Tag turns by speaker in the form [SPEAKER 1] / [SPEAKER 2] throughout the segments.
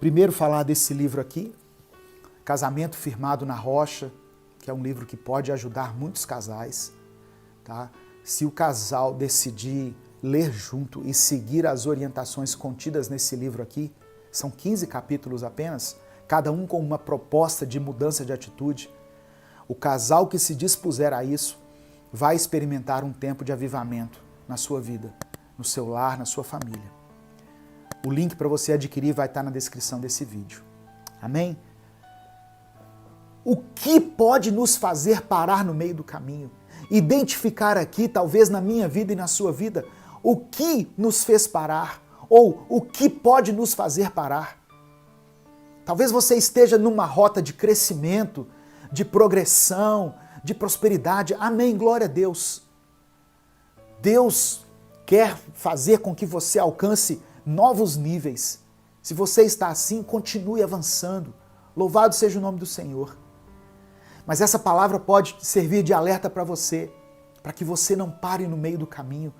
[SPEAKER 1] primeiro falar desse livro aqui, Casamento Firmado na Rocha, que é um livro que pode ajudar muitos casais, tá? Se o casal decidir ler junto e seguir as orientações contidas nesse livro aqui, são 15 capítulos apenas, cada um com uma proposta de mudança de atitude. O casal que se dispuser a isso vai experimentar um tempo de avivamento na sua vida, no seu lar, na sua família. O link para você adquirir vai estar na descrição desse vídeo. Amém? O que pode nos fazer parar no meio do caminho? Identificar aqui, talvez na minha vida e na sua vida, o que nos fez parar ou o que pode nos fazer parar. Talvez você esteja numa rota de crescimento, de progressão, de prosperidade. Amém, glória a Deus. Deus quer fazer com que você alcance novos níveis. Se você está assim, continue avançando. Louvado seja o nome do Senhor. Mas essa palavra pode servir de alerta para você, para que você não pare no meio do caminho.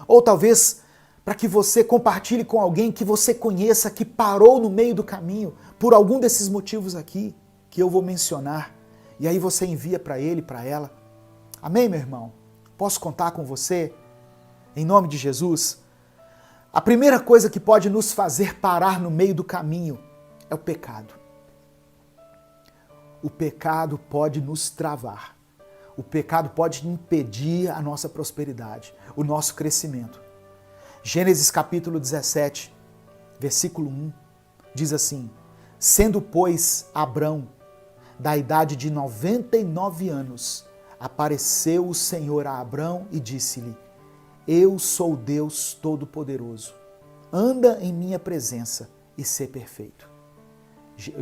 [SPEAKER 1] Ou talvez para que você compartilhe com alguém que você conheça, que parou no meio do caminho, por algum desses motivos aqui, que eu vou mencionar. E aí você envia para ele, para ela. Amém, meu irmão? Posso contar com você? Em nome de Jesus? A primeira coisa que pode nos fazer parar no meio do caminho é o pecado. O pecado pode nos travar. O pecado pode impedir a nossa prosperidade, o nosso crescimento. Gênesis capítulo 17, versículo 1, diz assim: Sendo, pois, Abrão da idade de 99 anos, apareceu o Senhor a Abrão e disse-lhe: Eu sou Deus Todo-Poderoso. Anda em minha presença e sê perfeito.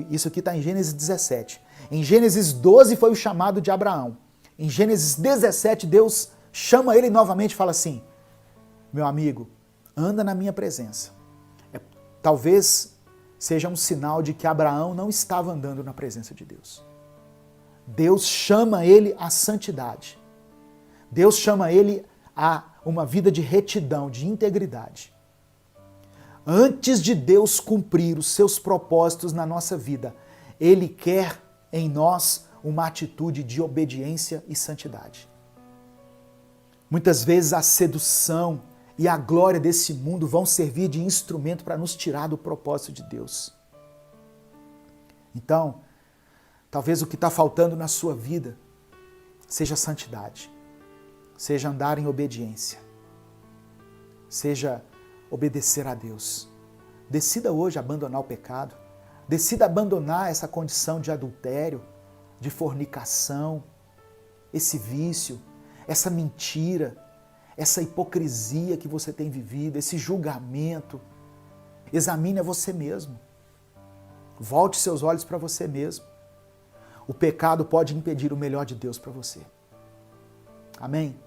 [SPEAKER 1] Isso aqui está em Gênesis 17. Em Gênesis 12 foi o chamado de Abraão. Em Gênesis 17, Deus chama ele novamente e fala assim: meu amigo, anda na minha presença. Talvez seja um sinal de que Abraão não estava andando na presença de Deus. Deus chama ele à santidade. Deus chama ele a uma vida de retidão, de integridade. Antes de Deus cumprir os seus propósitos na nossa vida, Ele quer em nós uma atitude de obediência e santidade. Muitas vezes a sedução e a glória desse mundo vão servir de instrumento para nos tirar do propósito de Deus. Então, talvez o que está faltando na sua vida seja santidade, seja andar em obediência, seja obedecer a Deus. Decida hoje abandonar o pecado, decida abandonar essa condição de adultério, de fornicação, esse vício, essa mentira, essa hipocrisia que você tem vivido, esse julgamento. Examine a você mesmo. Volte seus olhos para você mesmo. O pecado pode impedir o melhor de Deus para você. Amém?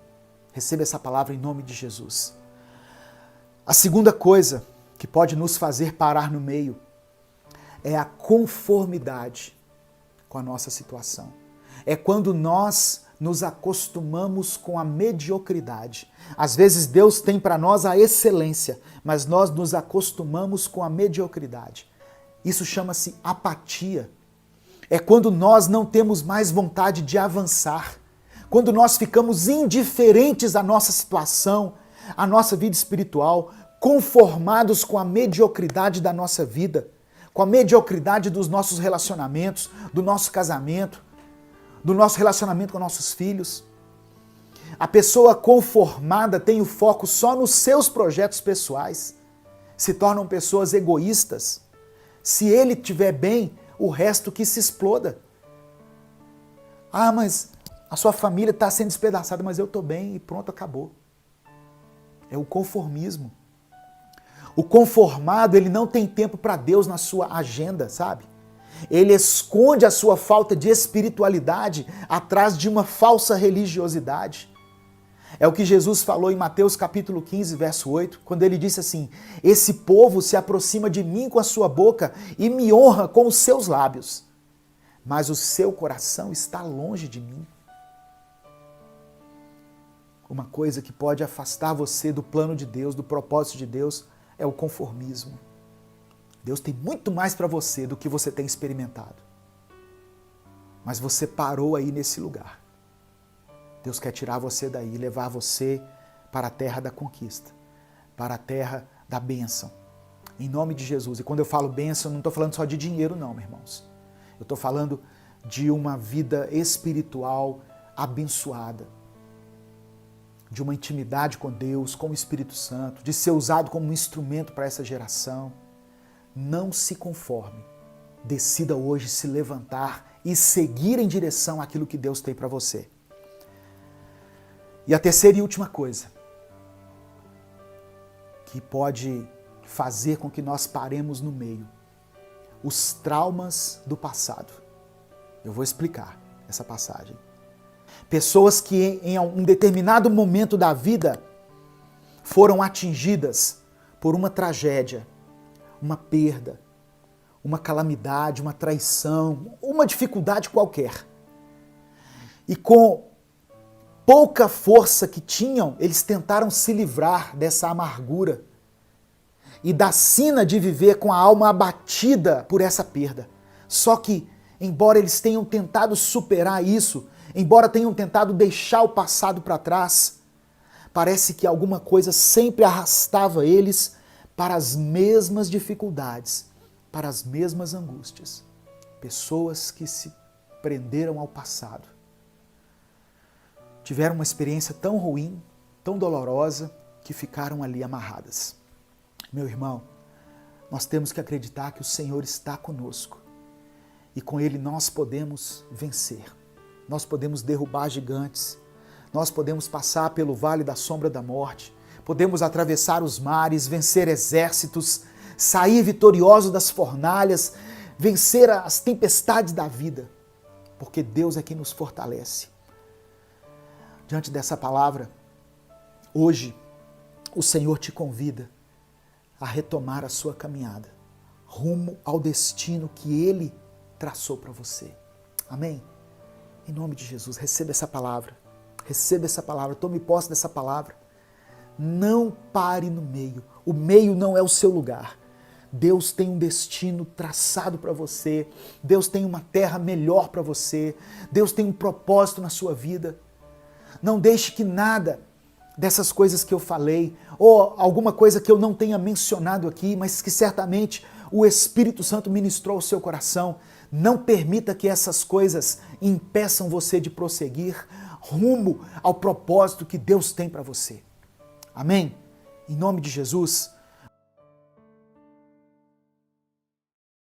[SPEAKER 1] Receba essa palavra em nome de Jesus. A segunda coisa que pode nos fazer parar no meio é a conformidade com a nossa situação. É quando nós nos acostumamos com a mediocridade. Às vezes Deus tem para nós a excelência, mas nós nos acostumamos com a mediocridade. Isso chama-se apatia. É quando nós não temos mais vontade de avançar, quando nós ficamos indiferentes à nossa situação, à nossa vida espiritual, conformados com a mediocridade da nossa vida, com a mediocridade dos nossos relacionamentos, do nosso casamento, do nosso relacionamento com nossos filhos. A pessoa conformada tem o foco só nos seus projetos pessoais, se tornam pessoas egoístas. Se ele estiver bem, o resto que se exploda. Ah, mas a sua família está sendo despedaçada, mas eu estou bem e pronto, acabou. É o conformismo. O conformado, ele não tem tempo para Deus na sua agenda, sabe? Ele esconde a sua falta de espiritualidade atrás de uma falsa religiosidade. É o que Jesus falou em Mateus capítulo 15, verso 8, quando ele disse assim: esse povo se aproxima de mim com a sua boca e me honra com os seus lábios, mas o seu coração está longe de mim. Uma coisa que pode afastar você do plano de Deus, do propósito de Deus, é o conformismo. Deus tem muito mais para você do que você tem experimentado. Mas você parou aí nesse lugar. Deus quer tirar você daí, levar você para a terra da conquista, para a terra da bênção. Em nome de Jesus. E quando eu falo bênção, eu não estou falando só de dinheiro não, meus irmãos. Eu estou falando de uma vida espiritual abençoada, de uma intimidade com Deus, com o Espírito Santo, de ser usado como um instrumento para essa geração. Não se conforme. Decida hoje se levantar e seguir em direção àquilo que Deus tem para você. E a terceira e última coisa que pode fazer com que nós paremos no meio: os traumas do passado. Eu vou explicar essa passagem. Pessoas que em um determinado momento da vida foram atingidas por uma tragédia, uma perda, uma calamidade, uma traição, uma dificuldade qualquer. E com pouca força que tinham, eles tentaram se livrar dessa amargura e da sina de viver com a alma abatida por essa perda. Só que, embora eles tenham tentado superar isso, embora tenham tentado deixar o passado para trás, parece que alguma coisa sempre arrastava eles para as mesmas dificuldades, para as mesmas angústias. Pessoas que se prenderam ao passado tiveram uma experiência tão ruim, tão dolorosa, que ficaram ali amarradas. Meu irmão, nós temos que acreditar que o Senhor está conosco e com Ele nós podemos vencer. Nós podemos derrubar gigantes, nós podemos passar pelo vale da sombra da morte, podemos atravessar os mares, vencer exércitos, sair vitoriosos das fornalhas, vencer as tempestades da vida, porque Deus é quem nos fortalece. Diante dessa palavra, hoje o Senhor te convida a retomar a sua caminhada, rumo ao destino que Ele traçou para você. Amém? Em nome de Jesus, receba essa palavra, tome posse dessa palavra. Não pare no meio, o meio não é o seu lugar. Deus tem um destino traçado para você, Deus tem uma terra melhor para você, Deus tem um propósito na sua vida. Não deixe que nada dessas coisas que eu falei, ou alguma coisa que eu não tenha mencionado aqui, mas que certamente o Espírito Santo ministrou ao seu coração, não permita que essas coisas impeçam você de prosseguir rumo ao propósito que Deus tem para você. Amém? Em nome de Jesus,